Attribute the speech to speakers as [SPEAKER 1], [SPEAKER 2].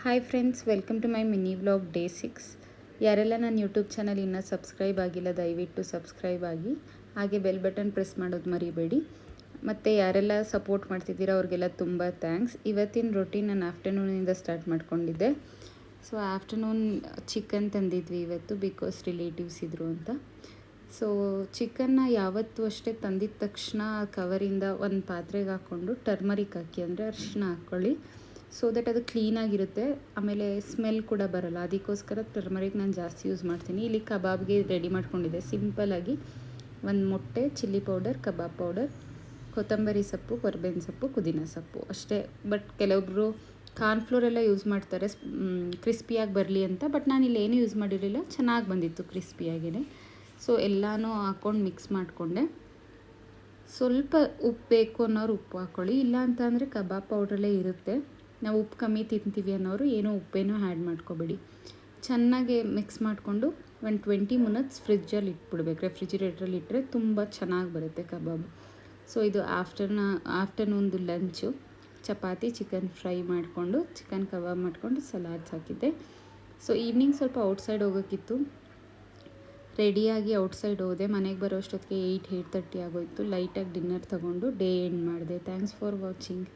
[SPEAKER 1] Hi friends, welcome to my mini vlog day 6. ಯಾರೆಲ್ಲ ನನ್ನ YouTube channel ಇನ್ನೂ subscribe ಆಗಿಲ್ಲ ದಯವಿಟ್ಟು ಸಬ್ಸ್ಕ್ರೈಬ್ ಆಗಿ, ಹಾಗೆ ಬೆಲ್ ಬಟನ್ ಪ್ರೆಸ್ ಮಾಡೋದು ಮರಿಬೇಡಿ. ಮತ್ತು ಯಾರೆಲ್ಲ ಸಪೋರ್ಟ್ ಮಾಡ್ತಿದ್ದೀರಾ ಅವ್ರಿಗೆಲ್ಲ ತುಂಬ ಥ್ಯಾಂಕ್ಸ್. ಇವತ್ತಿನ ರೊಟೀನ್ ನಾನು ಆಫ್ಟರ್ನೂನಿಂದ ಸ್ಟಾರ್ಟ್ ಮಾಡ್ಕೊಂಡಿದ್ದೆ. ಸೊ ಆಫ್ಟರ್ನೂನ್ ಚಿಕನ್ ತಂದಿದ್ವಿ ಇವತ್ತು, ಬಿಕಾಸ್ ರಿಲೇಟಿವ್ಸ್ ಇದ್ದರು ಅಂತ. ಸೊ ಚಿಕನ್ನ ಯಾವತ್ತೂ ಅಷ್ಟೇ ತಂದಿದ ತಕ್ಷಣ ಕವರಿಂದ ಒಂದು ಪಾತ್ರೆಗೆ ಹಾಕ್ಕೊಂಡು ಟರ್ಮರಿಕ್ ಹಾಕಿ, ಅಂದರೆ ಅರಿಶಿನ ಹಾಕ್ಕೊಳ್ಳಿ, ಸೊ ದಟ್ ಅದು ಕ್ಲೀನಾಗಿರುತ್ತೆ. ಆಮೇಲೆ ಸ್ಮೆಲ್ ಕೂಡ ಬರೋಲ್ಲ. ಅದಕ್ಕೋಸ್ಕರ ಟರ್ಮರಿಕ್ ನಾನು ಜಾಸ್ತಿ ಯೂಸ್ ಮಾಡ್ತೀನಿ. ಇಲ್ಲಿ ಕಬಾಬ್ಗೆ ರೆಡಿ ಮಾಡ್ಕೊಂಡಿದ್ದೆ ಸಿಂಪಲ್ಲಾಗಿ. ಒಂದು ಮೊಟ್ಟೆ, ಚಿಲ್ಲಿ ಪೌಡರ್, ಕಬಾಬ್ ಪೌಡರ್, ಕೊತ್ತಂಬರಿ ಸೊಪ್ಪು, ಕೊರ್ಬೇವಿನ ಸೊಪ್ಪು, ಪುದೀನ ಸೊಪ್ಪು ಅಷ್ಟೇ. ಬಟ್ ಕೆಲವೊಬ್ಬರು ಕಾರ್ನ್ಫ್ಲೋರೆಲ್ಲ ಯೂಸ್ ಮಾಡ್ತಾರೆ ಕ್ರಿಸ್ಪಿಯಾಗಿ ಬರಲಿ ಅಂತ. ಬಟ್ ನಾನು ಇಲ್ಲಿ ಏನೂ ಯೂಸ್ ಮಾಡಿರಲಿಲ್ಲ, ಚೆನ್ನಾಗಿ ಬಂದಿತ್ತು ಕ್ರಿಸ್ಪಿಯಾಗೇ. ಸೊ ಎಲ್ಲನೂ ಹಾಕ್ಕೊಂಡು ಮಿಕ್ಸ್ ಮಾಡಿಕೊಂಡೆ. ಸ್ವಲ್ಪ ಉಪ್ಪು ಬೇಕು ಅನ್ನೋರು ಉಪ್ಪು ಹಾಕ್ಕೊಳ್ಳಿ, ಇಲ್ಲ ಅಂತ ಅಂದರೆ ಕಬಾಬ್ ಪೌಡ್ರಲ್ಲೇ ಇರುತ್ತೆ. ನಾವು ಉಪ್ಪು ಕಮ್ಮಿ ತಿಂತೀವಿ ಅನ್ನೋರು ಏನೂ ಉಪ್ಪೇನೂ ಆ್ಯಡ್ ಮಾಡ್ಕೊಬೇಡಿ. ಚೆನ್ನಾಗಿ ಮಿಕ್ಸ್ ಮಾಡಿಕೊಂಡು ಒಂದು 20 ಮಿನಿಟ್ಸ್ ಫ್ರಿಜ್ಜಲ್ಲಿ ಇಟ್ಬಿಡ್ಬೇಕು. ರೆಫ್ರಿಜಿರೇಟ್ರಲ್ಲಿ ಇಟ್ಟರೆ ತುಂಬ ಚೆನ್ನಾಗಿ ಬರುತ್ತೆ ಕಬಾಬು. ಸೊ ಇದು ಆಫ್ಟರ್ನೂನ್ದು ಲಂಚು. ಚಪಾತಿ, ಚಿಕನ್ ಫ್ರೈ ಮಾಡಿಕೊಂಡು, ಚಿಕನ್ ಕಬಾಬ್ ಮಾಡಿಕೊಂಡು ಸಲಾಡ್ಸ್ ಹಾಕಿದ್ದೆ. ಸೊ ಈವ್ನಿಂಗ್ ಸ್ವಲ್ಪ ಔಟ್ಸೈಡ್ ಹೋಗೋಕ್ಕಿತ್ತು, ರೆಡಿಯಾಗಿ ಔಟ್ಸೈಡ್ ಹೋದೆ. ಮನೆಗೆ ಬರೋ ಅಷ್ಟೊತ್ತಿಗೆ 8:30 ಆಗೋಯಿತು. ಲೈಟಾಗಿ ಡಿನ್ನರ್ ತೊಗೊಂಡು ಡೇ ಎಂಡ್ ಮಾಡಿದೆ. Thanks for watching.